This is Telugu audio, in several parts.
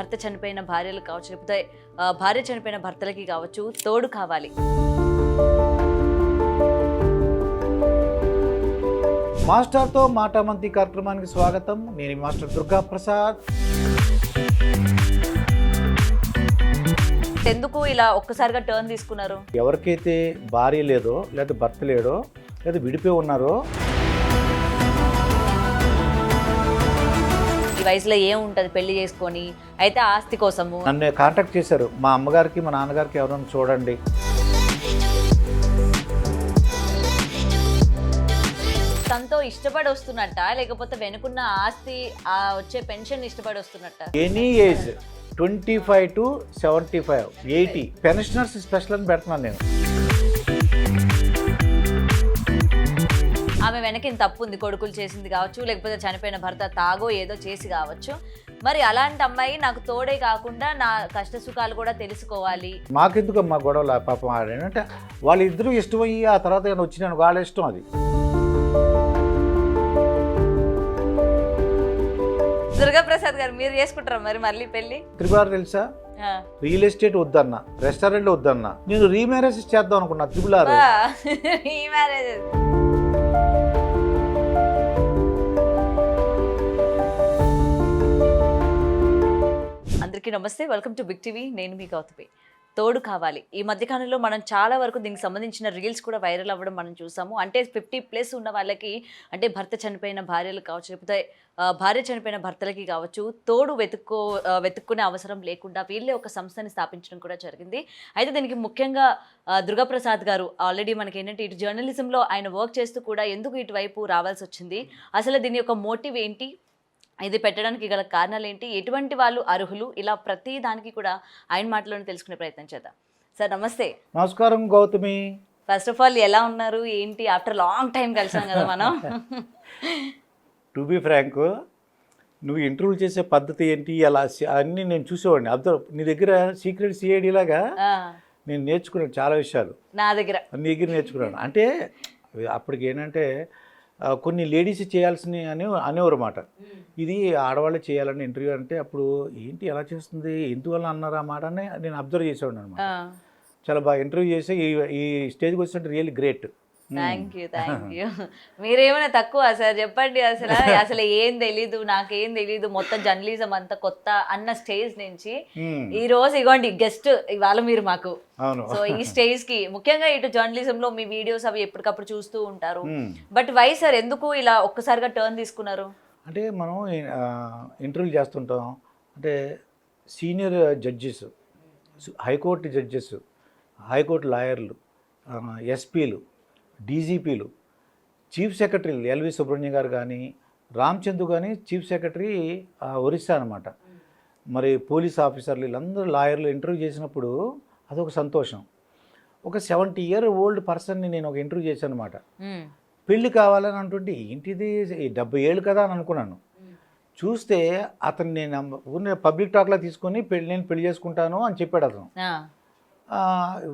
భర్త చనిపోయిన భార్యలు కావచ్చు, లేకపోతే భార్య చనిపోయిన భర్తలకి కావచ్చు, తోడు కావాలి. మాస్టర్తో మాటామంతి కార్యక్రమానికి స్వాగతం. నేను మాస్టర్ దుర్గా ప్రసాద్. ఎందుకు ఇలా ఒక్కసారిగా టర్న్ తీసుకున్నారు? ఎవరికైతే భార్య లేదో లేదా భర్త లేడో లేదా విడిపోయి ఉన్నారో, ఈ వయసులో ఏముంటది పెళ్లి చేసుకొని, అయితే ఆస్తి కోసము నన్ను కాంటాక్ట్ చేశారు. మా అమ్మగారికి మా నాన్నగారికి ఎవరైనా చూడండి. తనతో ఇష్టపడి వస్తున్నట్ట, లేకపోతే వెనుకున్న ఆస్తి వచ్చే పెన్షన్ ఇష్టపడి వస్తున్నట్ట? Any age 25 to 75, 80 pensioners special అని పెడుతున్నాను నేను. ఆమె వెనక ఇంత తప్పు ఉంది, కొడుకులు చేసింది కావచ్చు, లేకపోతే చనిపోయిన భర్త తాగో ఏదో చేసి కావచ్చు. మరి అలాంటి అమ్మాయి నాకు తోడే కాకుండా నా కష్ట సుఖాలు కూడా తెలుసుకోవాలి. మాకెందుకు మా గొడవల పాపం ఆడంటే వాళ్ళిద్దరూ ఇష్టమయ్యి ఆ తర్వాత నేను వచ్చినాను, వాళ్ళ ఇష్టం అది. దుర్గాప్రసాద్ గారు, మీరు చేసుకుంటారా మరి మళ్ళీ పెళ్లి? త్రిపుర తెలుసా? రియల్ ఎస్టేట్ వద్దన్నా, రెస్టారెంట్ వద్దన్నా, నేను రీమ్యారేజ్ చేద్దాం అనుకున్నా. త్రిపుర అందరికీ నమస్తే, వెల్కమ్ టు బిగ్ టీవీ. నేను మీ గౌతమి. తోడు కావాలి. ఈ మధ్యకాలంలో మనం చాలా వరకు దీనికి సంబంధించిన రీల్స్ కూడా వైరల్ అవ్వడం మనం చూసాము. అంటే 50+ ఉన్న వాళ్ళకి, అంటే భర్త చనిపోయిన భార్యలు కావచ్చు, లేకపోతే భార్య చనిపోయిన భర్తలకి కావచ్చు, తోడు వెతుక్కునే అవసరం లేకుండా వీళ్ళే ఒక సంస్థని స్థాపించడం కూడా జరిగింది. అయితే దీనికి ముఖ్యంగా దుర్గాప్రసాద్ గారు ఆల్రెడీ మనకి ఏంటంటే ఇటు జర్నలిజంలో ఆయన వర్క్ చేస్తూ కూడా ఎందుకు ఇటువైపు రావాల్సి వచ్చింది, అసలు దీని యొక్క మోటివ్ ఏంటి, ఇది పెట్టడానికి గల కారణాలు ఏంటి, ఎటువంటి వాళ్ళు అర్హులు, ఇలా ప్రతి దానికి కూడా ఆయన మాటలోనే తెలుసుకునే ప్రయత్నం చేద్దాం. సార్ నమస్తే. నమస్కారం గౌతమి. ఫస్ట్ ఆఫ్ ఆల్ ఎలా ఉన్నారు, ఏంటి? ఆఫ్టర్ లాంగ్ టైం కలిసాం కదా మనం. టు బి ఫ్రాంక్, నువ్వు ఇంటర్వ్యూ చేసే పద్ధతి ఏంటి అలా అన్నీ నేను చూసేవాడిని. నీ దగ్గర సీక్రెట్ సిఐడి లాగా నేను నేర్చుకున్నాను చాలా విషయాలు. నా దగ్గర నీ దగ్గర నేర్చుకున్నాను. అంటే అప్పటికి ఏంటంటే కొన్ని లేడీస్ చేయాల్సిన అనేవారు మాట. ఇది ఆడవాళ్ళు చేయాలని ఇంటర్వ్యూ అంటే అప్పుడు ఏంటి ఎలా చేస్తుంది, ఎందువల్ల అన్నారు ఆ మాట అని నేను అబ్జర్వ్ చేసేవాడిని అనమాట. చాలా బాగా ఇంటర్వ్యూ చేసి ఈ స్టేజ్కి వచ్చినట్టు రియల్లీ గ్రేట్. Thank you. మీరేమైనా తక్కువ సార్, చెప్పండి. అసలు ఏం తెలీదు, నాకేం తెలీదు, మొత్తం జర్నలిజం అంతా కొత్త అన్న స్టేజ్ నుంచి ఈ రోజు ఇగోండి గెస్ట్ ఇవాళ మీరు మాకు. సో ఈ స్టేజ్ కి ముఖ్యంగా ఇటు జర్నలిజం లో మీ వీడియోస్ అవి ఎప్పటికప్పుడు చూస్తూ ఉంటారు. బట్ వై సార్, ఎందుకు ఇలా ఒక్కసారిగా టర్న్ తీసుకున్నారు? అంటే మనం ఇంటర్వ్యూ చేస్తుంటాం. అంటే senior judges, high court judges, high court లాయర్లు, ఎస్పీలు, డీజీపీలు, చీఫ్ సెక్రటరీలు, ఎల్వి సుబ్రహ్మణ్యం గారు కానీ, రామచంద్రు కానీ చీఫ్ సెక్రటరీ ఒరిస్సా అనమాట. మరి పోలీస్ ఆఫీసర్లు, వీళ్ళందరూ లాయర్లు ఇంటర్వ్యూ చేసినప్పుడు అదొక సంతోషం. ఒక 70-year-old పర్సన్ని నేను ఒక ఇంటర్వ్యూ చేశాను అనమాట. పెళ్ళి కావాలని అంటుంటే ఏంటిది 70 ఏళ్ళు కదా అని అనుకున్నాను. చూస్తే అతను నేను పబ్లిక్ టాక్లో తీసుకొని నేను పెళ్లి చేసుకుంటాను అని చెప్పాడు అతను.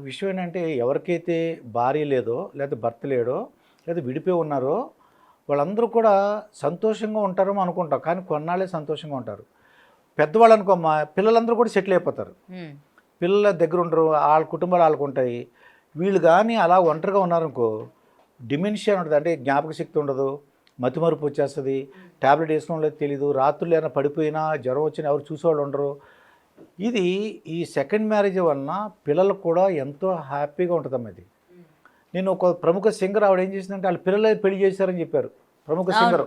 విషయం ఏంటంటే ఎవరికైతే భార్య లేదో లేదా భర్త లేడో లేదా విడిపోయి ఉన్నారో వాళ్ళందరూ కూడా సంతోషంగా ఉంటారో అనుకుంటాం, కానీ కొన్నాళ్ళే సంతోషంగా ఉంటారు. పెద్దవాళ్ళు అనుకో, మా పిల్లలందరూ కూడా సెటిల్ అయిపోతారు, పిల్లల దగ్గర ఉండరు, వాళ్ళ కుటుంబాలు వాళ్ళకు ఉంటాయి. వీళ్ళు కానీ అలా ఒంటరిగా ఉన్నారనుకో డిమెన్షియా ఉంటుంది, అంటే జ్ఞాపక శక్తి ఉండదు, మతిమరుపు వచ్చేస్తుంది, ట్యాబ్లెట్ వేసుకోవడం లేదు తెలీదు, రాత్రులు ఏమైనా పడిపోయినా జ్వరం వచ్చినా ఎవరు చూసేవాళ్ళు ఉండరు. ఇది ఈ సెకండ్ మ్యారేజ్ వలన పిల్లలకు కూడా ఎంతో హ్యాపీగా ఉంటుందమ్మా. ఇది నేను ఒక ప్రముఖ సింగర్ ఆవిడ ఏం చేసిందంటే వాళ్ళ పిల్లలే పెళ్లి చేశారని చెప్పారు, ప్రముఖ సింగర్.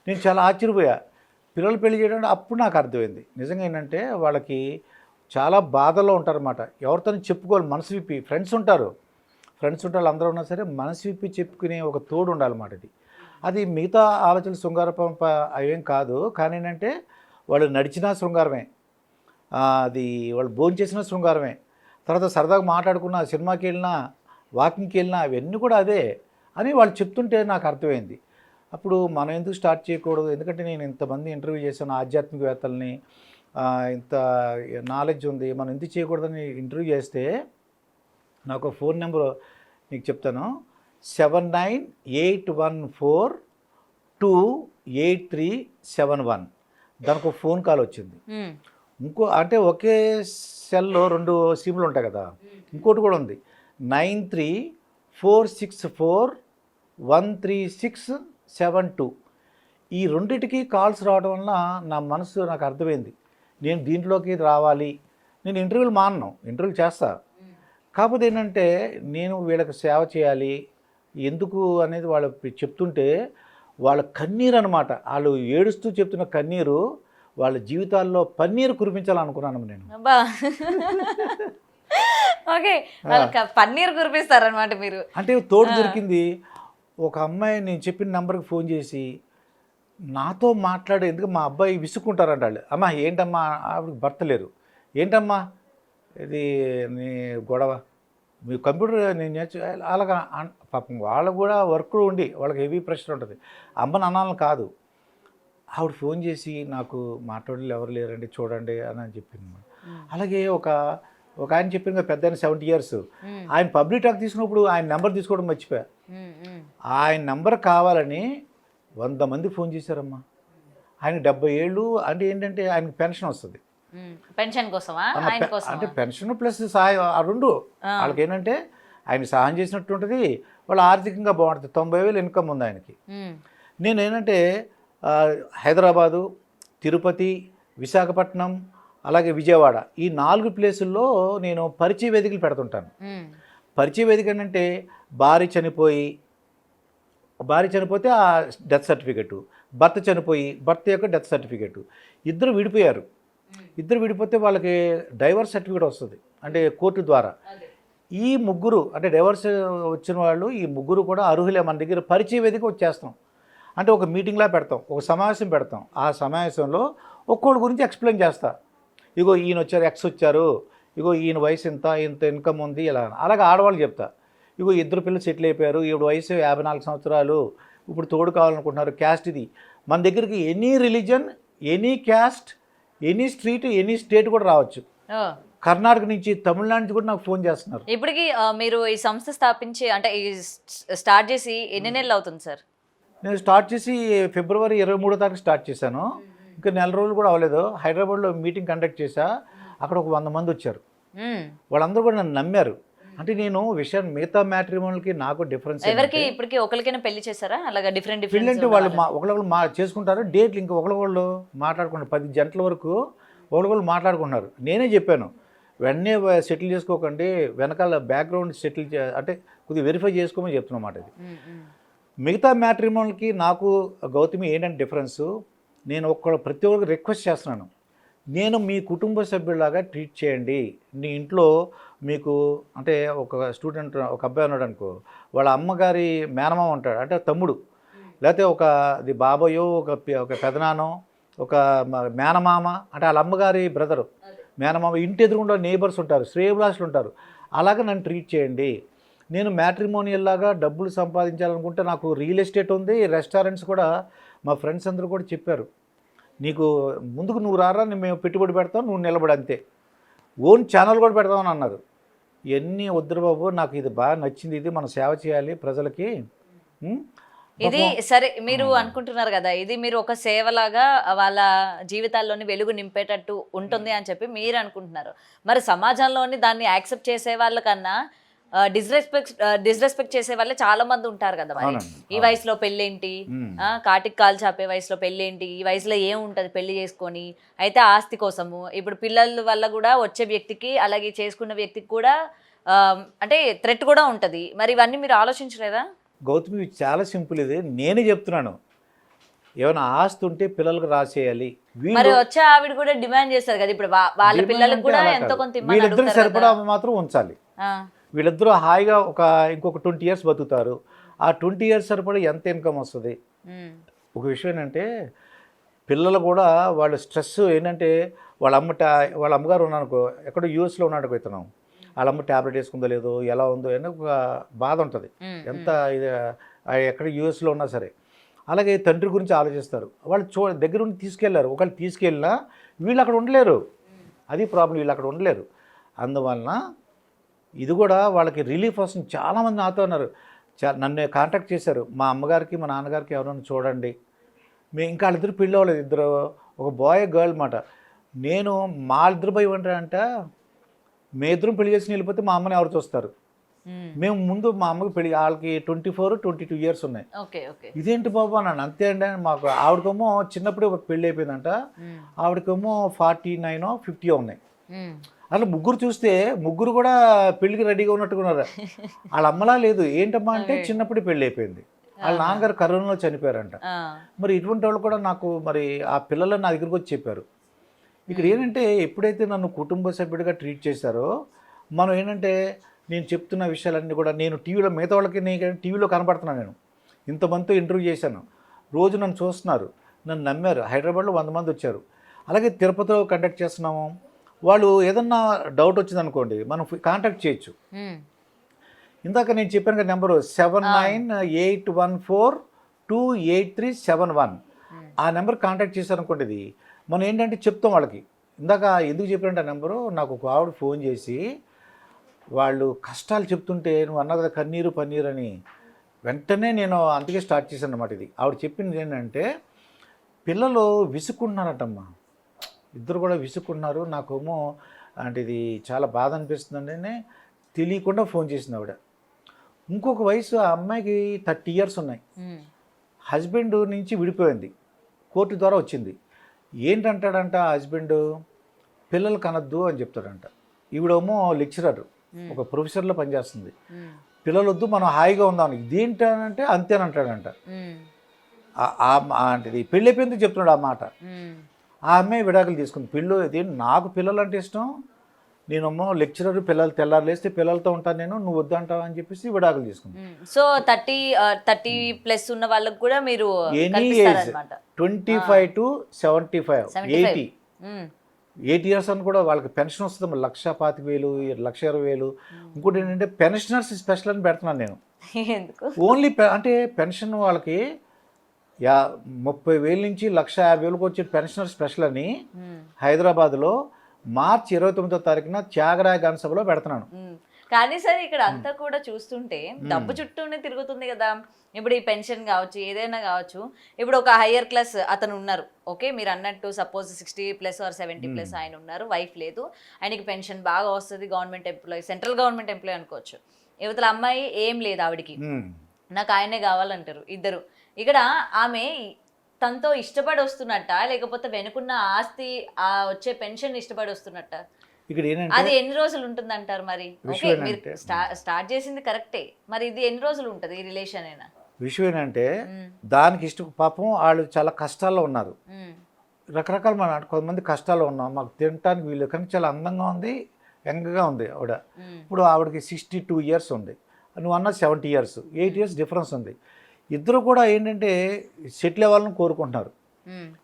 నేను చాలా ఆశ్చర్యపోయా, పిల్లలు పెళ్లి చేయడం. అప్పుడు నాకు అర్థమైంది నిజంగా ఏంటంటే వాళ్ళకి చాలా బాధల్లో ఉంటారన్నమాట. ఎవరితో చెప్పుకోవాలి, మనసు విప్పి. ఫ్రెండ్స్ ఉంటారు వాళ్ళు అందరూ ఉన్నా సరే మనసు విప్పి చెప్పుకునే ఒక తోడు ఉండాలన్నమాట. అది మిగతా ఆలోచనలు శృంగారపం అవేం కాదు, కానీ ఏంటంటే వాళ్ళు నడిచినా శృంగారమే, అది వాళ్ళు భోజనం చేసిన శృంగారమే, తర్వాత సరదాగా మాట్లాడుకున్న, సినిమాకి వెళ్ళినా, వాకింగ్కి వెళ్ళినా అవన్నీ కూడా అదే అని వాళ్ళు చెప్తుంటే నాకు అర్థమైంది. అప్పుడు మనం ఎందుకు స్టార్ట్ చేయకూడదు? ఎందుకంటే నేను ఇంతమంది ఇంటర్వ్యూ చేశాను, ఆధ్యాత్మికవేత్తల్ని, ఇంత నాలెడ్జ్ ఉంది, మనం ఎందుకు చేయకూడదని ఇంటర్వ్యూ చేస్తే నాకు ఫోన్ నెంబర్ నీకు చెప్తాను, 7981428371. దానికి ఒక ఫోన్ కాల్ వచ్చింది. ఇంకో అంటే ఒకే సెల్లో 2 సిమ్లు ఉంటాయి కదా. ఇంకోటి కూడా ఉంది, 9346413672. ఈ రెండిటికి కాల్స్ రావడం వల్ల నా మనసు నాకు అర్థమైంది, నేను దీంట్లోకి రావాలి. నేను ఇంటర్వ్యూలు మానను, ఇంటర్వ్యూలు చేస్తా. కాకపోతే ఏంటంటే నేను వీళ్ళకి సేవ చేయాలి ఎందుకు అనేది వాళ్ళు చెప్తుంటే వాళ్ళ కన్నీరు అనమాట, వాళ్ళు ఏడుస్తూ చెప్తున్న కన్నీరు వాళ్ళ జీవితాల్లో పన్నీరు కురిపించాలనుకున్నాను నేను. అబ్బా ఓకే, పన్నీర్ కురిపిస్తారనమాట మీరు. అంటే తోడు దొరికింది. ఒక అమ్మాయి నేను చెప్పిన నెంబర్కి ఫోన్ చేసి నాతో మాట్లాడే, ఎందుకు మా అబ్బాయి విసుక్కుంటారంట వాళ్ళు. అమ్మా ఏంటమ్మా, ఆవిడకి భర్త లేరు, ఏంటమ్మా ఇది నీ గొడవ, మీ కంప్యూటర్ నేను అలాగా పాపం వాళ్ళు కూడా వర్క్ ఉండి వాళ్ళకి హెవీ ప్రెషర్ ఉంటుంది. అమ్మని అనాలని కాదు, ఆవిడ ఫోన్ చేసి నాకు మాట్లాడలు ఎవరు లేరండి చూడండి అని చెప్పింది. అలాగే ఒక ఆయన చెప్పింది కదా, పెద్ద ఆయన 70 years, ఆయన పబ్లిక్ టాక్ తీసుకున్నప్పుడు ఆయన నెంబర్ తీసుకోవడం మర్చిపోయా. ఆయన నెంబర్ కావాలని 100 మంది ఫోన్ చేశారమ్మా. ఆయన 70 ఏళ్ళు, అంటే ఏంటంటే ఆయనకి పెన్షన్ వస్తుంది, పెన్షన్ కోసమా, అంటే పెన్షన్ ప్లస్ సహాయం ఆ రెండు. వాళ్ళకి ఏంటంటే ఆయన సహాయం చేసినట్టు ఉంటుంది, వాళ్ళు ఆర్థికంగా బాగుంటుంది. 90,000 ఇన్కమ్ ఉంది ఆయనకి. నేను ఏంటంటే హైదరాబాదు, తిరుపతి, విశాఖపట్నం, అలాగే విజయవాడ, ఈ 4 ప్లేసుల్లో నేను పరిచయ వేదికలు పెడుతుంటాను. పరిచయ వేదిక ఏంటంటే భార్య చనిపోతే ఆ డెత్ సర్టిఫికెట్, భర్త చనిపోయి భర్త యొక్క డెత్ సర్టిఫికెట్, ఇద్దరు విడిపోతే వాళ్ళకి డైవర్స్ సర్టిఫికేట్ వస్తుంది, అంటే కోర్టు ద్వారా. ఈ ముగ్గురు అంటే డైవర్స్ వచ్చిన వాళ్ళు, ఈ ముగ్గురు కూడా అర్హులే. మన దగ్గర పరిచయ వేదిక వచ్చేస్తాం, అంటే ఒక మీటింగ్లా పెడతాం, ఒక సమావేశం పెడతాం. ఆ సమావేశంలో ఒక్కోళ్ళ గురించి ఎక్స్ప్లెయిన్ చేస్తా. ఇగో ఈయన వచ్చారు, ఎక్స్ వచ్చారు, ఇగో ఈయన వయసు ఇంత ఇన్కమ్ ఉంది, ఇలా. అలాగే ఆడవాళ్ళు చెప్తా, ఇగో 2 పిల్లలు సెటిల్ అయిపోయారు, ఈవిడ వయసు 54 సంవత్సరాలు, ఇప్పుడు తోడు కావాలనుకుంటున్నారు, క్యాస్ట్ ఇది. మన దగ్గరికి any religion, any caste, any street, any state కూడా రావచ్చు. కర్ణాటక నుంచి, తమిళనాడు నుంచి కూడా నాకు ఫోన్ చేస్తున్నారు. ఇప్పటికి మీరు ఈ సంస్థ స్థాపించి అంటే స్టార్ట్ చేసి ఎన్ని నెలలు అవుతుంది సార్? నేను స్టార్ట్ చేసి ఫిబ్రవరి 23వ తారీఖు స్టార్ట్ చేశాను. ఇంకా 4 రోజులు కూడా అవ్వలేదు. హైదరాబాద్లో మీటింగ్ కండక్ట్ చేశా, అక్కడ ఒక 100 మంది వచ్చారు. వాళ్ళందరూ కూడా నన్ను నమ్మారు. అంటే నేను విషయం మిగతా మ్యాట్రిమోనీకి నాకు డిఫరెన్స్, ఎవరికి ఇప్పటికి ఒకరికైనా పెళ్లి చేశారా అలాగా? డిఫరెంట్ అంటే వాళ్ళు ఒకళ్ళు చేసుకుంటారు, డేట్లు ఇంకా ఒకళ్ళు మాట్లాడుకుంటారు. 10 జంటల వరకు ఒకళ్ళు మాట్లాడుకుంటున్నారు. నేనే చెప్పాను, వెంటనే సెటిల్ చేసుకోకండి, వెనకాల బ్యాక్గ్రౌండ్ సెటిల్ అంటే కొద్దిగా వెరిఫై చేసుకోమని చెప్తున్నమాట. ఇది మిగతా మ్యాట్రిమోనీకి నాకు గౌతమి ఏంటంటే డిఫరెన్సు, నేను ప్రతి ఒక్కరికి రిక్వెస్ట్ చేస్తున్నాను, నేను మీ కుటుంబ సభ్యులాగా ట్రీట్ చేయండి. నీ ఇంట్లో మీకు అంటే ఒక స్టూడెంట్, ఒక అబ్బాయి ఉన్నాడు అనుకో, వాళ్ళ అమ్మగారి మేనమామ ఉంటాడు, అంటే తమ్ముడు, లేకపోతే అది బాబాయో, ఒక పెదనానో, ఒక మేనమామ, అంటే వాళ్ళ అమ్మగారి బ్రదరు, మేనమామ, ఇంటి ఎదురుగుండా నేబర్స్ ఉంటారు, శ్రేయభిలాషులు ఉంటారు. అలాగే నన్ను ట్రీట్ చేయండి. నేను మ్యాట్రిమోనియల్ లాగా డబ్బులు సంపాదించాలనుకుంటే నాకు రియల్ ఎస్టేట్ ఉంది, రెస్టారెంట్స్ కూడా. మా ఫ్రెండ్స్ అందరూ కూడా చెప్పారు, నీకు ముందుకు నువ్వు రారా, మేము పెట్టుబడి పెడతాం, నువ్వు నిలబడి అంతే, ఓన్ ఛానల్ కూడా పెడతామని అన్నారు. ఇవన్నీ వద్దురు బాబు, నాకు ఇది బాగా నచ్చింది, ఇది మనం సేవ చేయాలి ప్రజలకి. ఇది సరే మీరు అనుకుంటున్నారు కదా, ఇది మీరు ఒక సేవలాగా వాళ్ళ జీవితాల్లోని వెలుగు నింపేటట్టు ఉంటుంది అని చెప్పి మీరు అనుకుంటున్నారు. మరి సమాజంలోని దాన్ని యాక్సెప్ట్ చేసే వాళ్ళకన్నా డిస్రెస్పెక్ట్ చేసే వాళ్ళే చాలా మంది ఉంటారు కదా. మరి ఈ వయసులో పెళ్ళేంటి, కాటికి కాలు చాపే వయసులో పెళ్ళేంటి, ఈ వయసులో ఏముంటది పెళ్లి చేసుకొని, అయితే ఆస్తి కోసము. ఇప్పుడు పిల్లల వల్ల కూడా వచ్చే వ్యక్తికి, అలాగే చేసుకున్న వ్యక్తికి కూడా అంటే థ్రెట్ కూడా ఉంటది. మరి ఇవన్నీ మీరు ఆలోచించలేదా? గౌతమి చాలా సింపుల్, ఇది నేనే చెప్తున్నాను. ఏమైనా ఆస్తి ఉంటే పిల్లలకు రాసేయాలి. మరి వచ్చే ఆవిడ కూడా డిమాండ్ చేస్తారు కదా, ఇప్పుడు వాళ్ళ పిల్లలకు కూడా ఎంతో కొంత వీళ్ళిద్దరికి సరిపడా మాత్రం ఉంచాలి. వీళ్ళిద్దరూ హాయిగా ఇంకొక 20 years బతుకుతారు. ఆ 20 years సరిపడా ఎంత ఇన్కమ్ వస్తుంది. ఒక విషయం ఏంటంటే పిల్లలు కూడా వాళ్ళ స్ట్రెస్ ఏంటంటే, వాళ్ళ అమ్మగారు ఉన్నానుకో, ఎక్కడో యూఎస్లో ఉన్నాడు ఇతను, వాళ్ళ అమ్మ ట్యాబ్లెట్ వేసుకుందో లేదో, ఎలా ఉందో అని ఒక బాధ ఉంటుంది. ఎంత ఇది ఎక్కడ యూఎస్లో ఉన్నా సరే. అలాగే తండ్రి గురించి ఆలోచిస్తారు. వాళ్ళు దగ్గర ఉండి తీసుకెళ్లారు, ఒకళ్ళు తీసుకెళ్ళినా వీళ్ళు అక్కడ ఉండలేరు. అది ప్రాబ్లం, వీళ్ళు అక్కడ ఉండలేరు. అందువలన ఇది కూడా వాళ్ళకి రిలీఫ్ వస్తుంది. చాలామంది నాతో ఉన్నారు, నన్ను కాంటాక్ట్ చేశారు, మా అమ్మగారికి మా నాన్నగారికి ఎవరైనా చూడండి. ఇంకా వాళ్ళిద్దరు పెళ్ళి అవ్వలేదు, ఇద్దరు, ఒక బాయ్ గర్ల్ మాట. నేను మా ఇద్దరు భయం ఏంటంటే మీ ఇద్దరం పెళ్లి చేసుకుని వెళ్ళిపోతే మా అమ్మని ఎవరు చూస్తారు. మేము ముందు మా అమ్మకి పెళ్లి, వాళ్ళకి 24-22 ఇయర్స్ ఉన్నాయి. Okay okay. ఇదేంటి బాబు అన్నాను. అంతే అండి మాకు. ఆవిడకేమో చిన్నప్పుడే పెళ్ళి అయిపోయిందంట, ఆవిడకేమో 49-50 ఉన్నాయి. అట్లా ముగ్గురు చూస్తే ముగ్గురు కూడా పెళ్లికి రెడీగా ఉన్నట్టుకున్నారు. వాళ్ళ అమ్మలా లేదు. ఏంటమ్మా అంటే చిన్నప్పుడే పెళ్ళి అయిపోయింది. వాళ్ళ నాన్నగారు కరోనాలో చనిపోయారంట. మరి ఇటువంటి వాళ్ళు కూడా నాకు మరి ఆ పిల్లలు నా దగ్గరికి వచ్చి చెప్పారు. ఇక్కడ ఏంటంటే ఎప్పుడైతే నన్ను కుటుంబ సభ్యుడిగా ట్రీట్ చేశారో, మనం ఏంటంటే నేను చెప్తున్న విషయాలన్నీ కూడా నేను టీవీలో, మిగతా వాళ్ళకి నేను టీవీలో కనపడుతున్నాను. నేను ఇంతమందితో ఇంటర్వ్యూ చేశాను, రోజు నన్ను చూస్తున్నారు, నన్ను నమ్మారు. హైదరాబాద్లో 100 మంది వచ్చారు. అలాగే తిరుపతిలో కండక్ట్ చేస్తున్నాము. వాళ్ళు ఏదన్నా డౌట్ వచ్చిందనుకోండి మనం కాంటాక్ట్ చేయొచ్చు. ఇందాక నేను చెప్పాను కదా నెంబరు 7981428371. ఆ నెంబర్ కాంటాక్ట్ చేశారనుకోండి, ఇది మనం ఏంటంటే చెప్తాం వాళ్ళకి. ఇందాక ఎందుకు చెప్పారంటే ఆ నెంబరు, నాకు ఒక ఆవిడ ఫోన్ చేసి వాళ్ళు కష్టాలు చెప్తుంటే నువ్వు అన్నా కదా కన్నీరు పన్నీరు అని, వెంటనే నేను అందుకే స్టార్ట్ చేశాను అన్నమాట. ఇది ఆవిడ చెప్పింది ఏంటంటే పిల్లలు విసుక్కుంటున్నారటమ్మా, ఇద్దరు కూడా విసుక్కుంటున్నారు, నాకేమో అంటే ఇది చాలా బాధ అనిపిస్తుందండి. తెలియకుండా ఫోన్ చేసింది ఆవిడ. ఇంకొక వయసు ఆ అమ్మాయికి 30 ఇయర్స్ ఉన్నాయి. హస్బెండ్ నుంచి విడిపోయింది, కోర్టు ద్వారా వచ్చింది. ఏంటంటాడంట ఆ హస్బెండ్, పిల్లలు కనద్దు అని చెప్తాడంట. ఈవిడేమో లెక్చరర్, ఒక ప్రొఫెసర్లో పనిచేస్తుంది. పిల్లలు వద్దు, మనం హాయిగా ఉందాం. ఇదేంటంటే అంతేనంటాడంట. అంటే పెళ్ళి అయిపోయింది చెప్తున్నాడు ఆ మాట. ఆ అమ్మాయి విడాకులు తీసుకుంది. ఇదేంటి నాకు పిల్లలు అంటే ఇష్టం, నేనేమో లెక్చరర్, పిల్లలు తెల్లారు లేస్తే పిల్లలతో ఉంటాను నేను, నువ్వు వద్దంటావు అని చెప్పేసి విడాకులు తీసుకుంది. సో 30+ ఉన్న వాళ్ళకి కూడా మీరు ఎనీ ఏజ్ 25 to 75, 8 years అని కూడా వాళ్ళకి పెన్షన్ వస్తుంది. 1,25,000, 1,20,000. ఇంకోటి ఏంటంటే పెన్షనర్స్ స్పెషల్ అని పెడుతున్నాను నేను. ఓన్లీ అంటే పెన్షన్ వాళ్ళకి 30,000 నుంచి 1,50,000 వచ్చే పెన్షనర్ స్పెషల్ అని హైదరాబాద్లో మార్చి 29వ తారీఖున త్యాగరాయ గాన సభలో పెడుతున్నాను. కానీ సార్ ఇక్కడ అంతా కూడా చూస్తుంటే డబ్బు చుట్టూనే తిరుగుతుంది కదా. ఇప్పుడు ఈ పెన్షన్ కావచ్చు, ఏదైనా కావచ్చు. ఇప్పుడు ఒక హయ్యర్ క్లాస్ అతను ఉన్నారు, ఓకే, మీరు అన్నట్టు సపోజ్ 60+ or 70+ ఆయన ఉన్నారు, వైఫ్ లేదు, ఆయనకి పెన్షన్ బాగా వస్తుంది, government employee, central government employee అనుకోవచ్చు. యువతల అమ్మాయి ఏం లేదు, ఆవిడికి నాకు ఆయనే కావాలంటారు ఇద్దరు. ఇక్కడ ఆమె తనతో ఇష్టపడి వస్తున్నట్ట, లేకపోతే వెనుకున్న ఆస్తి ఆ వచ్చే పెన్షన్ ఇష్టపడి వస్తున్నట్ట? ఇక్కడ అది ఎన్ని రోజులు ఉంటుంది అంటారు మరి? ఓకే, మీరు స్టార్ట్ చేసింది కరెక్టే, మరి ఇది ఎన్ని రోజులు ఉంటుంది ఈ రిలేషన్ అయినా? విషయం ఏంటంటే దానికి పాపం వాళ్ళు చాలా కష్టాల్లో ఉన్నారు. రకరకాల కొంతమంది కష్టాల్లో ఉన్నాం, మాకు తినడానికి వీళ్ళు, కానీ చాలా అందంగా ఉంది, యంగ్గా ఉంది ఆవిడ. ఇప్పుడు ఆవిడకి 62 years ఉంది, నువ్వు అన్న 70 years, 8 years డిఫరెన్స్ ఉంది. ఇద్దరు కూడా ఏంటంటే సెటిల్ అవ్వాలని కోరుకుంటున్నారు.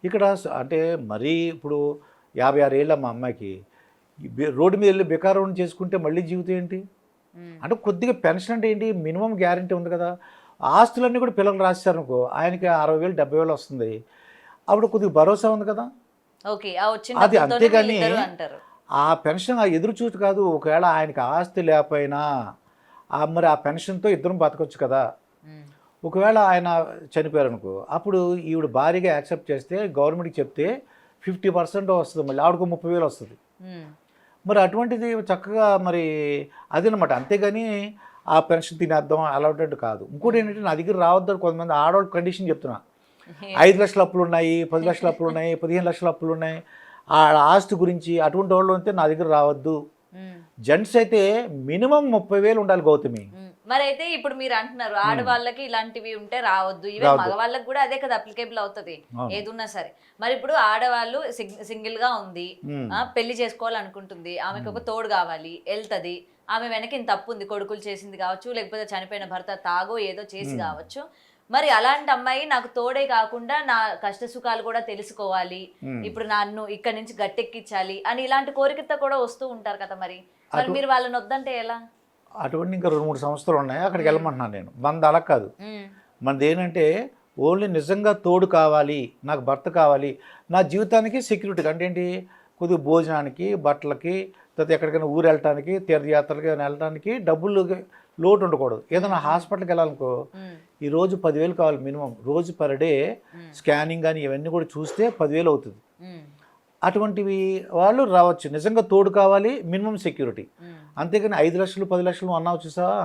ఇక్కడ అంటే మరీ ఇప్పుడు 56 ఏళ్ళ మా అమ్మాయికి రోడ్డు మీద వెళ్ళి బెకారం చేసుకుంటే మళ్ళీ జీవితం ఏంటి అంటే, కొద్దిగా పెన్షన్ అంటే ఏంటి, మినిమం గ్యారంటీ ఉంది కదా. ఆస్తులన్నీ కూడా పిల్లలు రాశారనుకో, ఆయనకి 60,000 70,000 వస్తుంది, అప్పుడు కొద్దిగా భరోసా ఉంది కదా. అది అంతేగాని ఆ పెన్షన్ ఎదురు చూసి కాదు. ఒకవేళ ఆయనకి ఆస్తి లేకపోయినా మరి ఆ పెన్షన్తో ఇద్దరం బతకొచ్చు కదా. ఒకవేళ ఆయన చనిపోయారనుకో, అప్పుడు ఈవిడ భారీగా యాక్సెప్ట్ చేస్తే, గవర్నమెంట్కి చెప్తే 50% వస్తుంది, మళ్ళీ ఆవిడకు 30,000 వస్తుంది. మరి అటువంటిది చక్కగా మరి అదనమాట. అంతేగాని ఆ పెన్షన్ తినేద్దాం అలాంటి కాదు. ఇంకోటి ఏంటంటే నా దగ్గర రావద్దని కొంతమంది ఆడవాళ్ళకి కండిషన్ చెప్తున్నా. 5 లక్షల అప్పులు ఉన్నాయి, 10 లక్షల అప్పులు ఉన్నాయి, 15 లక్షల అప్పులు ఉన్నాయి, ఆ ఆస్తి గురించి అటువంటి వాళ్ళు అయితే నా దగ్గర రావద్దు. జెంట్స్ అయితే మినిమం 30,000 ఉండాలి గౌతమి. మరి అయితే ఇప్పుడు మీరు అంటున్నారు ఆడవాళ్ళకి ఇలాంటివి ఉంటే రావద్దు, ఈవెన్ మగవాళ్ళకి కూడా అదే కదా అప్లికేబుల్ అవుతుంది ఏదున్నా సరే. మరి ఇప్పుడు ఆడవాళ్ళు సింగిల్ గా ఉంది, పెళ్లి చేసుకోవాలనుకుంటుంది, ఆమెకు ఒక తోడు కావాలి, వెళ్తది, ఆమె వెనక ఇంత తప్పు ఉంది, కొడుకులు చేసింది కావచ్చు, లేకపోతే చనిపోయిన భర్త తాగో ఏదో చేసి కావచ్చు. మరి అలాంటి అమ్మాయి నాకు తోడే కాకుండా నా కష్ట సుఖాలు కూడా తెలుసుకోవాలి, ఇప్పుడు నన్ను ఇక్కడ నుంచి గట్టెక్కించాలి అని ఇలాంటి కోరికతో కూడా వస్తూ ఉంటారు కదా. మరి మీరు వాళ్ళని వద్దంటే ఎలా? అటువంటి ఇంకా 2-3 సంవత్సరాలు ఉన్నాయి, అక్కడికి వెళ్ళమంటున్నాను నేను. మనది అలా కాదు. మనది ఏంటంటే ఓన్లీ నిజంగా తోడు కావాలి, నాకు భర్త కావాలి, నా జీవితానికి సెక్యూరిటీ. అంటే ఏంటి, కొద్దిగా భోజనానికి, బట్టలకి, తర్వాత ఎక్కడికైనా ఊరు వెళ్ళటానికి, తీర్థయాత్రలకి వెళ్ళటానికి డబ్బులు లోటు ఉండకూడదు. ఏదైనా హాస్పిటల్కి వెళ్ళాలనుకో, ఈరోజు 10,000 కావాలి మినిమం, రోజు పర్ డే స్కానింగ్ కానీ ఇవన్నీ కూడా చూస్తే 10,000 అవుతుంది. అటువంటివి వాళ్ళు రావచ్చు. నిజంగా తోడు కావాలి, మినిమం సెక్యూరిటీ. అంతేగాని 5 లక్షలు 10 లక్షలు అన్నావు చూసావా,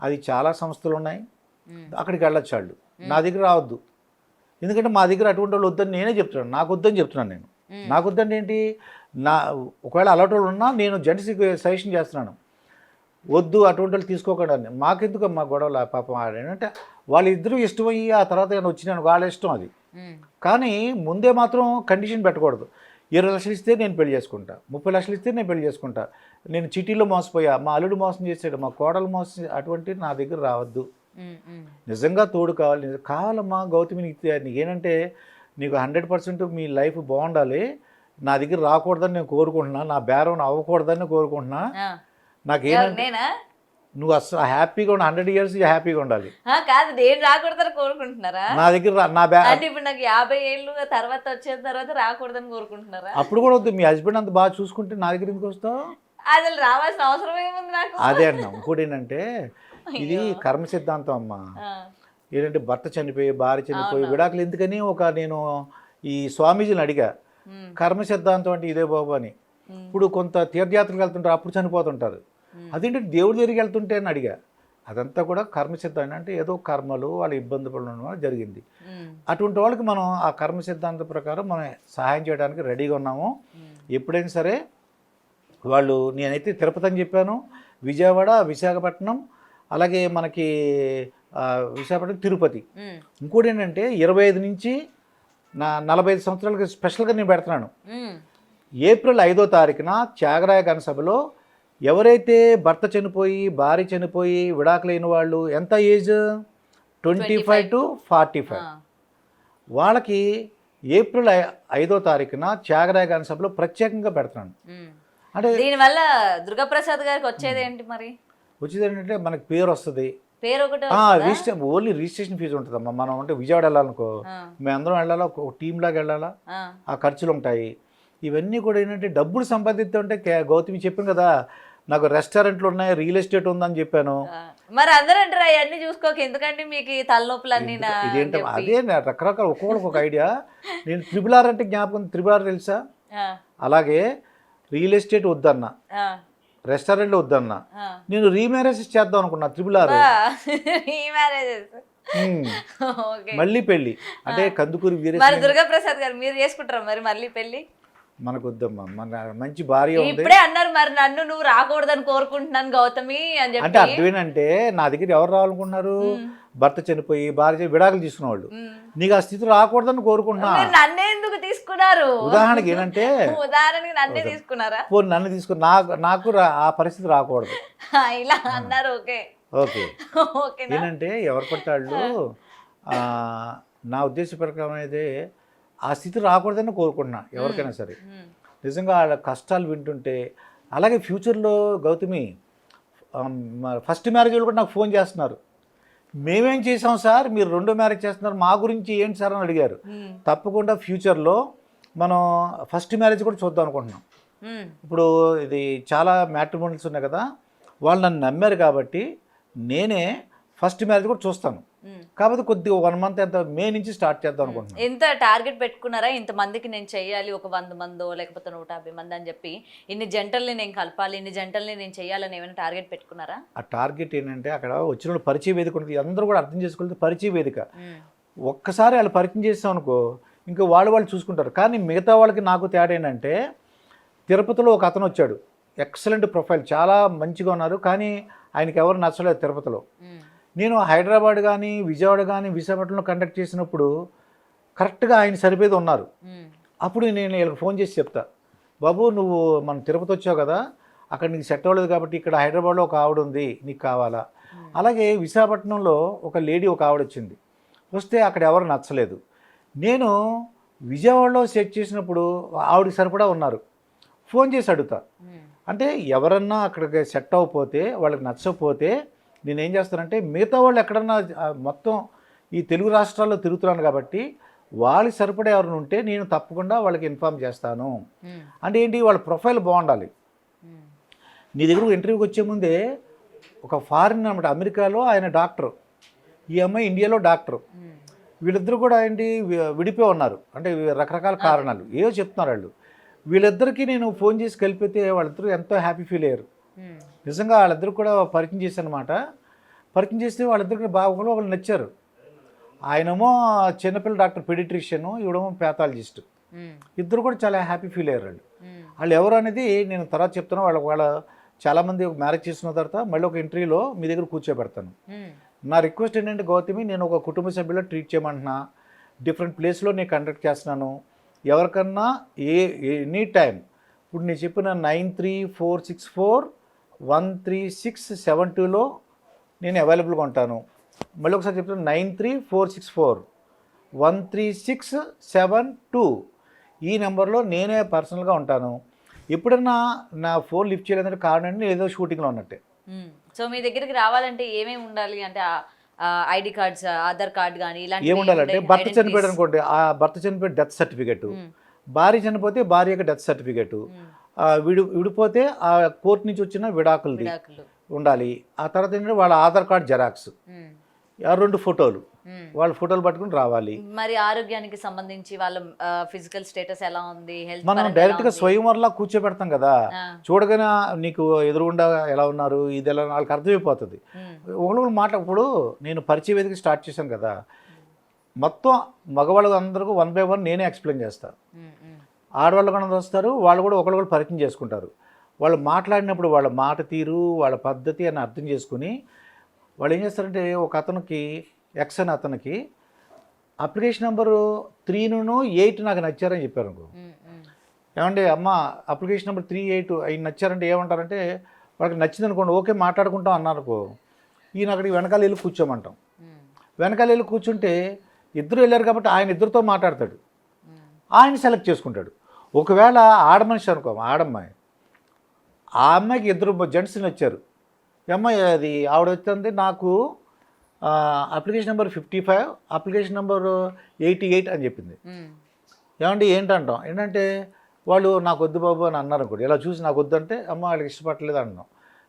అది చాలా సంస్థలు ఉన్నాయి, అక్కడికి వెళ్ళొచ్చు వాళ్ళు. నా దగ్గర రావద్దు, ఎందుకంటే మా దగ్గర అటువంటి వాళ్ళు వద్దని నేనే చెప్తున్నాను. నాకు వద్దని చెప్తున్నాను నేను. నాకు వద్దంటే ఏంటి, ఒకవేళ అలాంటి వాళ్ళు ఉన్నా నేను జెంట్స్కి సజెషన్ చేస్తున్నాను, వద్దు అటువంటి వాళ్ళు తీసుకోకుండా. మాకెందుకు మా గొడవలు పాపం ఏంటంటే వాళ్ళిద్దరూ ఇష్టమయ్యి ఆ తర్వాత నేను వచ్చినాను, వాళ్ళ ఇష్టం అది. కానీ ముందే మాత్రం కండిషన్ పెట్టకూడదు. 20 లక్షలు ఇస్తే నేను పెళ్లి చేసుకుంటా, 30 లక్షలు ఇస్తే నేను పెళ్లి చేసుకుంటా, నేను చిటీలో మోసపోయా, మా అల్లుడు మోసం చేసాడు, మా కోడలు మోసం, అటువంటివి నా దగ్గర రావద్దు. నిజంగా తోడు కావాలి. కావాలమ్మా గౌతమి, నీకు ఏంటంటే నీకు 100% మీ లైఫ్ బాగుండాలి, నా దగ్గర రాకూడదని నేను కోరుకుంటున్నా, నా బేరం అవ్వకూడదని కోరుకుంటున్నా. నాకేంటంటే నువ్వు అసలు హ్యాపీగా ఉండి 100 years హ్యాపీగా ఉండాలి. కాదు, నేను రాకూడదని కోరుకుంటున్నారా? నా దగ్గర అంటే ఇప్పుడు నాకు 50 ఏళ్ళు తర్వాత వచ్చిన తర్వాత రాకూడదని కోరుకుంటున్నారా? అప్పుడు కూడా వద్దు. మీ హస్బెండ్ అంత బాగా చూసుకుంటే నా దగ్గర ఎందుకు వస్తావు? అసలు రావాల్సిన అవసరం ఏముంది నాకు? అదే అన్నా. ఇంకోటి ఏంటంటే ఇది కర్మ సిద్ధాంతం అమ్మా. ఏంటంటే భర్త చనిపోయి భార్య చనిపోయి విడాకులు ఎందుకని నేను ఈ స్వామీజీని అడిగా, కర్మ సిద్ధాంతం అంటే ఇదే బాబు అని. ఇప్పుడు కొంత తీర్థయాత్రలకు వెళ్తుంటారు, అప్పుడు చనిపోతుంటారు, అదేంటి దేవుడి దగ్గరికి వెళ్తుంటే అని అడిగా. అదంతా కూడా కర్మ సిద్ధాంతం, అంటే ఏదో కర్మలు వాళ్ళ ఇబ్బంది పడడం వల్ల జరిగింది. అటువంటి వాళ్ళకి మనం ఆ కర్మ సిద్ధాంతం ప్రకారం మనం సహాయం చేయడానికి రెడీగా ఉన్నాము. ఎప్పుడైనా సరే వాళ్ళు, నేనైతే తిరుపతి అని చెప్పాను, విజయవాడ, విశాఖపట్నం, అలాగే మనకి విశాఖపట్నం, తిరుపతి. ఇంకోటి ఏంటంటే 25 నుంచి 45 సంవత్సరాలకి స్పెషల్గా నేను పెడుతున్నాను. ఏప్రిల్ 5వ తారీఖున త్యాగరాయ గణ సభలో ఎవరైతే భర్త చనిపోయి భార్య చనిపోయి విడాకులైన వాళ్ళు, ఎంత ఏజ్, 25 to 45, వాళ్ళకి ఏప్రిల్ 5వ తారీఖున త్యాగరాయ గణ సభలో ప్రత్యేకంగా పెడుతున్నాను. అంటే దీనివల్ల దుర్గాప్రసాద్ గారికి వచ్చేది ఏంటి మరి? వచ్చేది ఏంటంటే మనకి పేరు వస్తుంది, పేరు ఒకటి, ఓన్లీ రిజిస్ట్రేషన్ ఫీజు ఉంటుందమ్మా. మనం అంటే విజయవాడ వెళ్ళాలనుకో, మేమందరం వెళ్ళాలా, ఒక టీం లాగా వెళ్ళాలా, ఆ ఖర్చులు ఉంటాయి. ఇవన్నీ కూడా ఏంటంటే డబ్బులు సంపాదిస్తుంటే, గౌతమి చెప్పాను కదా, నాకు రెస్టారెంట్లు ఉన్నాయి, రియల్ ఎస్టేట్ ఉందని చెప్పాను. మరి అందరూ అంటారు అవన్నీ చూసుకోక ఎందుకంటే మీకు తలనొప్పులు అన్నీ. ఇదేంటే అదే రకరకాల ఒక్కొక్కరికి ఒక ఐడియా. నేను త్రిబుల్ అంటే జ్ఞాపకం, త్రిబుల్ తెలుసా? అలాగే రియల్ ఎస్టేట్ వద్దన్నా, రెస్టారెంట్లు వద్దన్నా, నేను రీమ్యారేజ్ చేద్దాం అనుకున్నా, త్రిబుల్ మళ్ళీ పెళ్లి అంటే కందుకూరి వీరేశ. దుర్గాప్రసాద్ గారు మీరు చేసుకుంటారా మరి మళ్ళీ పెళ్లి? మనకు వద్దమ్మా, మన మంచి భార్య ఉంది. ఇప్పుడే అన్నారు మరి నన్ను నువ్వు రాకూడదని కోరుకుంటున్నాను గౌతమి అని చెప్పి. అంటే అర్థం ఏంటంటే నా దగ్గర ఎవరు రావాలనుకుంటున్నారు, భర్త చనిపోయి భార్య విడాకులు తీసుకున్న వాళ్ళు. నీకు ఆ స్థితి రాకూడదని కోరుకుంటున్నా. నన్నే ఎందుకు తీసుకున్నారు? ఉదాహరణకి ఏంటంటే, ఉదాహరణకి నన్నే తీసుకున్నారా? నన్ను తీసుకుని నాకు ఆ పరిస్థితి రాకూడదు ఇలా అన్నారు. Okay okay. ఏంటంటే ఎవరు పట్టాళ్ళు, నా ఉద్దేశ ప్రకారం అయితే ఆ స్థితి రాకూడదని కోరుకుంటున్నా ఎవరికైనా సరే. నిజంగా వాళ్ళ కష్టాలు వింటుంటే, అలాగే ఫ్యూచర్లో గౌతమి ఫస్ట్ మ్యారేజ్ వాళ్ళు కూడా నాకు ఫోన్ చేస్తున్నారు, మేమేం చేసాం సార్, మీరు 2వ మ్యారేజ్ చేస్తున్నారు, మా గురించి ఏంటి సార్ అని అడిగారు. తప్పకుండా ఫ్యూచర్లో మనం ఫస్ట్ మ్యారేజ్ కూడా చూద్దాం అనుకుంటున్నాం. ఇప్పుడు ఇది చాలా మ్యాట్రిమోనియల్స్ ఉన్నాయి కదా, వాళ్ళు నన్ను నమ్మారు కాబట్టి నేనే ఫస్ట్ మ్యారేజ్ కూడా చూస్తాను. కాకపోతే కొద్దిగా 1 month ఎంత మే నుంచి స్టార్ట్ చేద్దాం అనుకుంటున్నాను. ఎంత టార్గెట్ పెట్టుకున్నారా? ఇంతమందికి నేను చేయాలి, ఒక 100 మందో లేకపోతే 150 మంది అని చెప్పి, ఇన్ని జంటల్ని నేను కలపాలి, ఇన్ని జంటల్ని నేను చేయాలని ఏమైనా టార్గెట్ పెట్టుకున్నారా? ఆ టార్గెట్ ఏంటంటే అక్కడ వచ్చిన వాళ్ళు పరిచయ వేదిక ఉంటుంది, అందరూ కూడా అర్థం చేసుకోవాలి, పరిచయ వేదిక. ఒక్కసారి వాళ్ళు పరిచయం చేస్తాం అనుకో, ఇంకా వాళ్ళు చూసుకుంటారు. కానీ మిగతా వాళ్ళకి నాకు తేడా ఏంటంటే, తిరుపతిలో ఒక అతను వచ్చాడు, ఎక్సలెంట్ ప్రొఫైల్, చాలా మంచిగా ఉన్నారు, కానీ ఆయనకి ఎవరు నచ్చలేదు తిరుపతిలో. నేను హైదరాబాద్ కానీ విజయవాడ కానీ విశాఖపట్నంలో కండక్ట్ చేసినప్పుడు కరెక్ట్గా ఆయన సరిపోయేది ఉన్నారు. అప్పుడు నేను వీళ్ళకి ఫోన్ చేసి చెప్తా, బాబు నువ్వు మన తిరుపతి వచ్చావు కదా, అక్కడ నీకు సెట్ అవ్వలేదు కాబట్టి ఇక్కడ హైదరాబాద్లో ఒక ఆవిడ ఉంది, నీకు కావాలా? అలాగే విశాఖపట్నంలో ఒక లేడీ ఒక ఆవిడ వచ్చింది, వస్తే అక్కడ ఎవరు నచ్చలేదు. నేను విజయవాడలో సెట్ చేసినప్పుడు ఆవిడకి సరిపడా ఉన్నారు, ఫోన్ చేసి అడుగుతా. అంటే ఎవరన్నా అక్కడికి సెట్ అవ్వకపోతే, వాళ్ళకి నచ్చకపోతే నేనేం చేస్తానంటే, మిగతా వాళ్ళు ఎక్కడన్నా మొత్తం ఈ తెలుగు రాష్ట్రాల్లో తిరుగుతున్నాను కాబట్టి వాళ్ళకి సరిపడా ఎవరైనా ఉంటే నేను తప్పకుండా వాళ్ళకి ఇన్ఫార్మ్ చేస్తాను. అంటే ఏంటి, వాళ్ళ ప్రొఫైల్ బాగుండాలి. నీ దగ్గర ఇంటర్వ్యూకి వచ్చే ముందే ఒక ఫారిన్ అన్నమాట, అమెరికాలో ఆయన డాక్టర్, ఈ అమ్మాయి ఇండియాలో డాక్టర్, వీళ్ళిద్దరూ కూడా ఏంటి విడిపోయి ఉన్నారు, అంటే రకరకాల కారణాలు ఏవో చెప్తున్నారు వాళ్ళు. వీళ్ళిద్దరికీ నేను ఫోన్ చేసి కలిపితే వాళ్ళిద్దరూ ఎంతో హ్యాపీ ఫీల్ అయ్యారు. నిజంగా వాళ్ళిద్దరు కూడా పరిచయం చేశాను అనమాట. పరిచయం చేస్తే వాళ్ళిద్దరికి బాగా ఒకళ్ళు నచ్చారు. ఆయనేమో చిన్నపిల్ల డాక్టర్ పెడిట్రిషియను, ఈవిడేమో ప్యాథాలజిస్ట్. ఇద్దరు కూడా చాలా హ్యాపీ ఫీల్ అయ్యారు. వాళ్ళు ఎవరు అనేది నేను తర్వాత చెప్తాను. వాళ్ళ చాలామంది మ్యారేజ్ చేసుకున్న తర్వాత మళ్ళీ ఒక ఇంటర్వ్యూలో మీ దగ్గర కూర్చోబెడతాను. నా రిక్వెస్ట్ ఏంటంటే గౌతమి, నేను ఒక కుటుంబ సభ్యులో ట్రీట్ చేయమంటున్నా, డిఫరెంట్ ప్లేస్లో నేను కండక్ట్ చేస్తున్నాను. ఎవరికన్నా ఎనీ టైం ఇప్పుడు నేను చెప్పిన 9346413672లో నేను అవైలబుల్గా ఉంటాను. మళ్ళీ ఒకసారి చెప్తాను, 9346413672 ఈ నెంబర్లో నేనే పర్సనల్గా ఉంటాను. ఎప్పుడన్నా నా ఫోన్ లిఫ్ట్ చేయలేదంటే కారణం అంటే ఏదో షూటింగ్లో ఉన్నట్టే. సో మీ దగ్గరికి రావాలంటే ఏమేమి ఉండాలి అంటే ఐడి కార్డ్స్, ఆధార్ కార్డ్ కానీ ఇలాంటి ఏముండాలంటే భర్త చనిపోయాడు అనుకోండి, ఆ భర్త చనిపోయిన డెత్ సర్టిఫికెట్, భార్య చనిపోతే భార్య యొక్క డెత్ సర్టిఫికెట్, విడిపోతే ఆ కోర్టు నుంచి వచ్చిన విడాకులది ఉండాలి. ఆ తర్వాత ఏంటంటే వాళ్ళ ఆధార్ కార్డ్ జెరాక్స్, 2 ఫోటోలు, వాళ్ళ ఫోటోలు పట్టుకుని రావాలి. మరి ఆరోగ్యానికి సంబంధించి వాళ్ళ ఫిజికల్ స్టేటస్ ఎలా ఉంది, హెల్త్ మనం డైరెక్ట్గా స్వయంవరంలా కూర్చోబెడతాం కదా, చూడగానే నీకు ఎదురుగుండా ఎలా ఉన్నారు ఇది ఎలా వాళ్ళకి అర్థమైపోతుంది. ఒకళ్ళు ఇప్పుడు నేను పరిచయ వేదిక స్టార్ట్ చేశాను కదా, మొత్తం మగవాళ్ళు అందరికీ 1 by 1 నేనే ఎక్స్ప్లెయిన్ చేస్తాను. ఆడవాళ్ళు కూడా వస్తారు, వాళ్ళు కూడా ఒకళ్ళు పరిచయం చేసుకుంటారు. వాళ్ళు మాట్లాడినప్పుడు వాళ్ళ మాట తీరు, వాళ్ళ పద్ధతి అని అర్థం చేసుకుని వాళ్ళు ఏం చేస్తారంటే, ఒక అతనికి ఎక్స్ అని అతనికి అప్లికేషన్ నెంబరు 3-8 నాకు నచ్చారని చెప్పారు అనుకో. ఏమంటే అమ్మ అప్లికేషన్ నెంబర్ 3-8 అవి నచ్చారంటే ఏమంటారంటే, వాళ్ళకి నచ్చింది అనుకోండి, ఓకే మాట్లాడుకుంటాం అన్నారనుకో, ఈయన అక్కడికి వెనకాల వెళ్ళి కూర్చోమంటాం. వెనకాల వెళ్ళి కూర్చుంటే ఇద్దరు వెళ్ళారు కాబట్టి ఆయన ఇద్దరితో మాట్లాడతాడు, ఆయన సెలెక్ట్ చేసుకుంటాడు. ఒకవేళ ఆడమనిషి అనుకో, ఆడమ్మాయి, ఆ అమ్మాయికి 2 జెంట్స్ నచ్చారు. అమ్మాయి అది ఆవిడ వచ్చింది, నాకు అప్లికేషన్ నెంబర్ 55, అప్లికేషన్ నెంబర్ 88 అని చెప్పింది. ఏమంటే ఏంటంటాం, ఏంటంటే వాళ్ళు నాకు వద్దు బాబు అని అన్నారు అనుకోండి, ఇలా చూసి నాకు వద్దు అంటే అమ్మ వాళ్ళకి ఇష్టపడలేదు అంటున్నాం.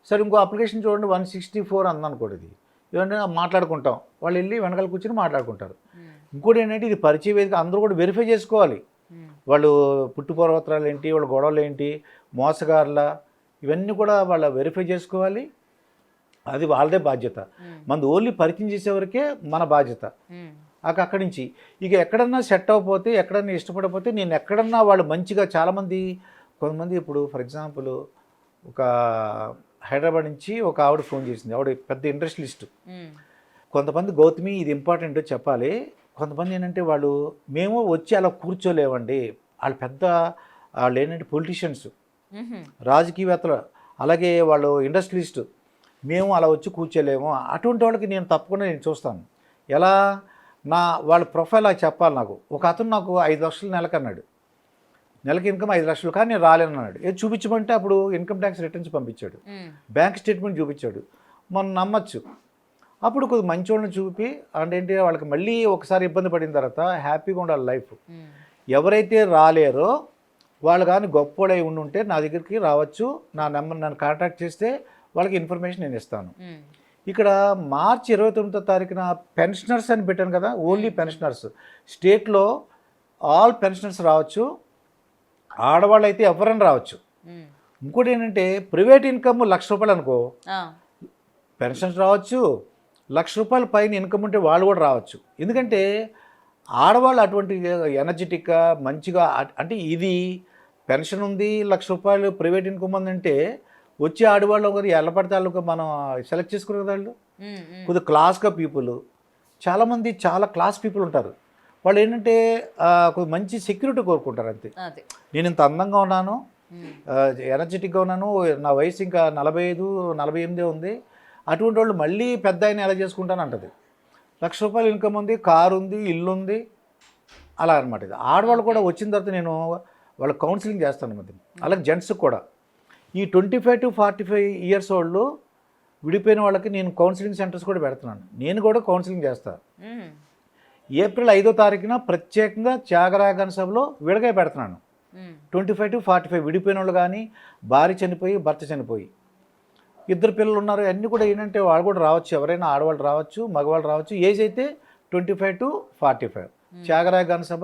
సరే ఇంకో అప్లికేషన్ చూడండి 164 అందనుకోండి, ఇది ఏమంటే మాట్లాడుకుంటాం, వాళ్ళు వెళ్ళి వెనకాల కూర్చొని మాట్లాడుకుంటారు. ఇంకోటి ఏంటంటే ఇది పరిచయ వేదిక, అందరూ కూడా వెరిఫై చేసుకోవాలి. వాళ్ళు పుట్టుపూర్వోత్తరాలు ఏంటి, వాళ్ళ గొడవలు ఏంటి, మోసగారుల, ఇవన్నీ కూడా వాళ్ళ వెరిఫై చేసుకోవాలి. అది వాళ్ళదే బాధ్యత. మనది ఓన్లీ పరిచయం చేసేవరకే మన బాధ్యత. అక్కడి నుంచి ఇక ఎక్కడన్నా సెట్ అవ్వకపోతే, ఎక్కడన్నా ఇష్టపడకపోతే, నేను ఎక్కడన్నా వాళ్ళు మంచిగా కొంతమంది ఇప్పుడు ఫర్ ఎగ్జాంపుల్ ఒక హైదరాబాద్ నుంచి ఒక ఆవిడ ఫోన్ చేసింది, ఆవిడ పెద్ద ఇండస్ట్రియలిస్ట్. కొంతమంది గౌతమి ఇది ఇంపార్టెంట్ చెప్పాలి, కొంతమంది ఏంటంటే వాళ్ళు మేము వచ్చి అలా కూర్చోలేవండి, వాళ్ళు ఏంటంటే పొలిటీషియన్స్, రాజకీయవేత్తలు, అలాగే వాళ్ళు ఇండస్ట్రియలిస్ట్, మేము అలా వచ్చి కూర్చోలేము. అటువంటి వాళ్ళకి నేను తప్పకుండా చూస్తాను. ఎలా వాళ్ళ ప్రొఫైల్ నాకు చెప్పాలి. నాకు ఒక అతను నాకు 5 లక్షలు నెలకి ఇన్కమ్ 5 లక్షలు, కానీ నేను రాలేను అన్నాడు. ఏది చూపించమంటే అప్పుడు ఇన్కమ్ ట్యాక్స్ రిటర్న్స్ పంపించాడు, బ్యాంక్ స్టేట్మెంట్ చూపించాడు, మనం నమ్మచ్చు. అప్పుడు కొద్దిగా మంచి వాళ్ళని చూపి అంటే వాళ్ళకి మళ్ళీ ఒకసారి ఇబ్బంది పడిన తర్వాత హ్యాపీగా ఉండాలి లైఫ్. ఎవరైతే రాలేరో వాళ్ళు కానీ గొప్పోడై ఉంటే నా దగ్గరికి రావచ్చు, నా నెంబర్ నన్ను కాంటాక్ట్ చేస్తే వాళ్ళకి ఇన్ఫర్మేషన్ నేను ఇస్తాను. ఇక్కడ మార్చి 29వ తారీఖున పెన్షనర్స్ అని పెట్టాను కదా, ఓన్లీ పెన్షనర్స్, స్టేట్లో ఆల్ పెన్షనర్స్ రావచ్చు, ఆడవాళ్ళు అయితే ఎవరైనా రావచ్చు. ఇంకోటి ఏంటంటే ప్రైవేట్ ఇన్కమ్ 1,00,000 రూపాయలు అనుకో, పెన్షన్స్ రావచ్చు, 1,00,000 రూపాయల పైన ఇన్కమ్ ఉంటే వాళ్ళు కూడా రావచ్చు. ఎందుకంటే ఆడవాళ్ళు అటువంటి ఎనర్జెటిక్గా మంచిగా, అంటే ఇది పెన్షన్ ఉంది, 1,00,000 రూపాయలు ప్రైవేట్ ఇన్కమ్ ఉందంటే వచ్చే ఆడవాళ్ళు ఒకరు ఎలా పడితే వాళ్ళకి మనం సెలెక్ట్ చేసుకునే కదా, వాళ్ళు కొద్దిగా క్లాస్గా పీపుల్, చాలామంది చాలా క్లాస్ పీపుల్ ఉంటారు. వాళ్ళు ఏంటంటే కొద్దిగా మంచి సెక్యూరిటీ కోరుకుంటారు అంతే. నేను ఇంత అందంగా ఉన్నాను, ఎనర్జెటిక్గా ఉన్నాను, నా వయసు ఇంకా 45-48 ఉంది, అటువంటి వాళ్ళు మళ్ళీ పెద్ద ఆయన ఎలా చేసుకుంటాను అంటది. 1,00,000 రూపాయలు ఇన్కమ్ ఉంది, కారు ఉంది, ఇల్లు ఉంది, అలా అనమాట. ఇది ఆడవాళ్ళు కూడా వచ్చిన తర్వాత నేను వాళ్ళకి కౌన్సిలింగ్ చేస్తాను మధ్య. అలాగే జెంట్స్కి కూడా ఈ 25 to 45 ఇయర్స్ వాళ్ళు విడిపోయిన వాళ్ళకి నేను కౌన్సిలింగ్ సెంటర్స్ కూడా పెడుతున్నాను. నేను కూడా కౌన్సిలింగ్ చేస్తాను. ఏప్రిల్ 5వ తారీఖున ప్రత్యేకంగా త్యాగరాయగాన సభలో విడగా పెడుతున్నాను. 25 to 45 విడిపోయిన వాళ్ళు కానీ, భార్య చనిపోయి భర్త చనిపోయి 2 పిల్లలు ఉన్నారు, అన్నీ కూడా ఏంటంటే వాళ్ళు కూడా రావచ్చు, ఎవరైనా ఆడవాళ్ళు రావచ్చు, మగవాళ్ళు రావచ్చు. ఏజ్ అయితే 25 to 45. త్యాగరాయగాన Sabha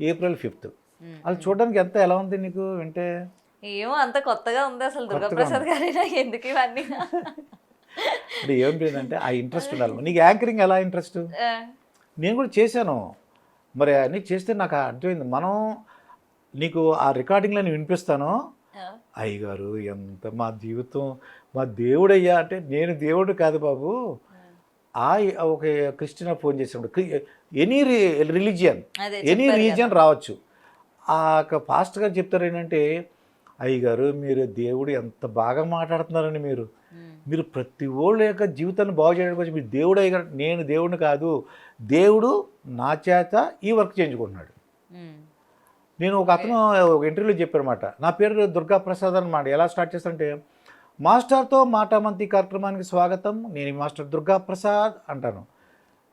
April 5th. అది చూడడానికి ఎంత ఎలా ఉంది నీకు వింటే? ఏమో అంత కొత్తగా ఉంది అసలు దుర్గాప్రసాద్ గారైనా ఎందుకు ఇవన్నీ. అంటే ఏం లేదంటే ఆ ఇంట్రెస్ట్ ఉండాలి. నీకు యాంకరింగ్ ఎలా ఇంట్రెస్ట్? నేను కూడా చేశాను. మరి అన్నీ చేస్తే నాకు అర్థమైంది. మనం నీకు ఆ రికార్డింగ్లో నేను వినిపిస్తాను. అయ్యగారు ఎంత మా జీవితం, మా దేవుడయ్యా అంటే, నేను దేవుడు కాదు బాబు. ఒక క్రిస్టియన్ ఫోన్ చేసినప్పుడు ఎనీ రిలీజియన్ రావచ్చు. ఆ పాస్టర్ గారు చెప్తారు ఏంటంటే, అయ్యగారు మీరు దేవుడు ఎంత బాగా మాట్లాడుతున్నారని, మీరు ప్రతి ఓళ్ళ యొక్క జీవితాన్ని బాగు చేయడానికి వచ్చి మీరు దేవుడు అయ్యగారు. నేను దేవుడిని కాదు, దేవుడు నా చేత ఈ వర్క్ చేయించుకుంటున్నాడు. నేను ఒక ఇంటర్వ్యూలో చెప్పారన్నమాట, నా పేరు దుర్గాప్రసాద్ అనమాట. ఎలా స్టార్ట్ చేస్తానంటే, మాస్టర్తో మాటామంతి కార్యక్రమానికి స్వాగతం, నేను మాస్టర్ దుర్గాప్రసాద్ అంటాను.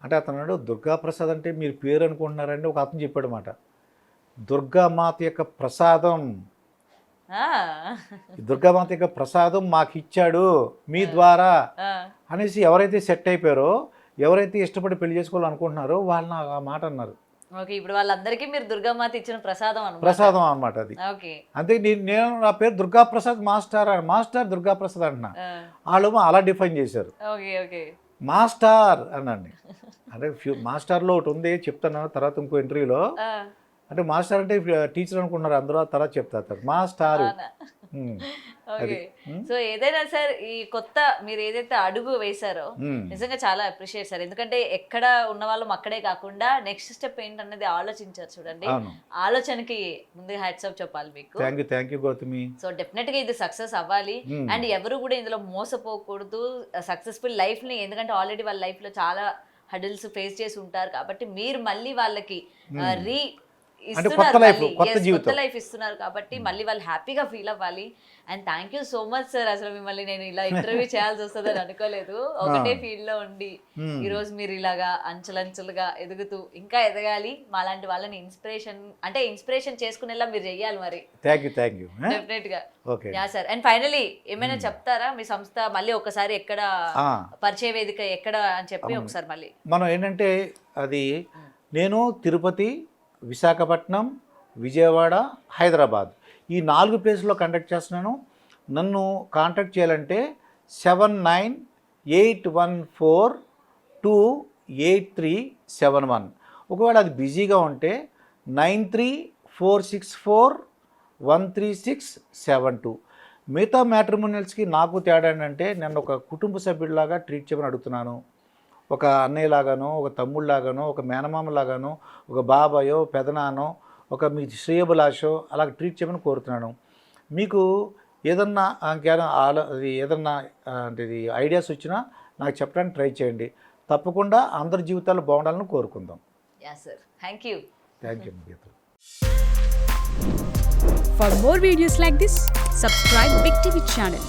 అంటే అతను దుర్గాప్రసాద్ అంటే మీరు పేరు అనుకుంటున్నారండి. ఒక అతను చెప్పాడు అన్నమాట, దుర్గామాత యొక్క ప్రసాదం, దుర్గామాత యొక్క ప్రసాదం మాకు ఇచ్చాడు మీ ద్వారా అనేసి ఎవరైతే సెట్ అయిపోయారో, ఎవరైతే ఇష్టపడి పెళ్లి చేసుకోవాలనుకుంటున్నారో వాళ్ళు నాకు ఆ మాట అన్నారు. ఓకే, ఇప్పుడు వాళ్ళందరికీ మీరు దుర్గామాత ఇచ్చిన ప్రసాదం అనమాట అది. అంతే, నేను నా పేరు దుర్గాప్రసాద్ మాస్టర్ దుర్గాప్రసాద్ అంటున్నా. వాళ్ళు అలా డిఫైన్ చేశారు, మాస్టర్ అనండి. అంటే మాస్టర్లో ఒకటి ఉంది, చెప్తాను తర్వాత ఇంకో ఇంటర్వ్యూలో. అంటే మాస్టర్ అంటే టీచర్ అనుకుంటున్నారు అందరూ, తర్వాత చెప్తారు మాస్టర్. సో ఏదైనా సార్, ఈ కొత్త మీరు ఏదైతే అడుగు వేశారో నిజంగా చాలా అప్రిషియేట్ సార్. ఎందుకంటే ఎక్కడ ఉన్న వాళ్ళం అక్కడే కాకుండా నెక్స్ట్ స్టెప్ ఏంటన్నది ఆలోచించారు చూడండి. ఆలోచనకి ముందు హ్యాట్స్ ఆఫ్ చెప్పాలి మీకు. Thank you Gautami. So definite గా ఇది సక్సెస్ అవ్వాలి. అండ్ ఎవరు కూడా ఇందులో మోసపోకూడదు, సక్సెస్ఫుల్ లైఫ్ ని. ఎందుకంటే ఆల్రెడీ వాళ్ళ లైఫ్ లో చాలా హడిల్స్ ఫేస్ చేసి ఉంటారు కాబట్టి మీరు మళ్ళీ వాళ్ళకి కొత్త లైఫ్ ఇస్తున్నారు కాబట్టి మళ్ళీ వాళ్ళు హ్యాపీగా ఫీల్ అవ్వాలి. And thank you so much sir. అసలు మిమ్మల్ని నేను ఇలా ఇంటర్వ్యూ చేయాల్సి వస్తుందని అనుకోలేదు. ఒకటే ఫీల్డ్ లో ఉండి ఈ రోజు మీరు ఇలాగా అంచెలంచెలుగా ఎదుగుతూ ఇంకా ఎదగాలి. మాలాంటి వాళ్ళని ఇన్స్పిరేషన్ చేసుకునేలా మీరు చెయ్యాలి. మరి డెఫినెట్ గా సార్. అండ్ ఫైనలీ ఏమైనా చెప్తారా మీ సంస్థ మళ్ళీ ఒకసారి ఎక్కడ పరిచయ వేదిక ఎక్కడ అని చెప్పి ఒకసారి మళ్ళీ. మనం ఏంటంటే అది నేను తిరుపతి, విశాఖపట్నం, విజయవాడ, హైదరాబాద్ ఈ 4 ప్లేసుల్లో కండక్ట్ చేస్తున్నాను. నన్ను కాంటాక్ట్ చేయాలంటే 7981428371. ఒకవేళ అది బిజీగా ఉంటే 9346413672. మిగతా మ్యాట్రిమోనియల్స్కి నాకు తేడా ఏంటంటే, నన్ను ఒక కుటుంబ సభ్యుడిలాగా ట్రీట్ చేయమని అడుగుతున్నాను. ఒక అన్నయ్యలాగానో, ఒక తమ్ముళ్ళలాగానో, ఒక మేనమామలాగానో, ఒక బాబాయో, పెదనానో, ఒక మీ శ్రేయభిలాషో అలా ట్రీట్ చేయమని కోరుతున్నాను. మీకు ఏదన్నా ఏదన్నా అంటే ఐడియాస్ వచ్చినా నాకు చెప్పడానికి ట్రై చేయండి. తప్పకుండా అందరి జీవితాలు బాగుండాలని కోరుకుందాం. Thank you. For more videos like this, subscribe Big TV channel.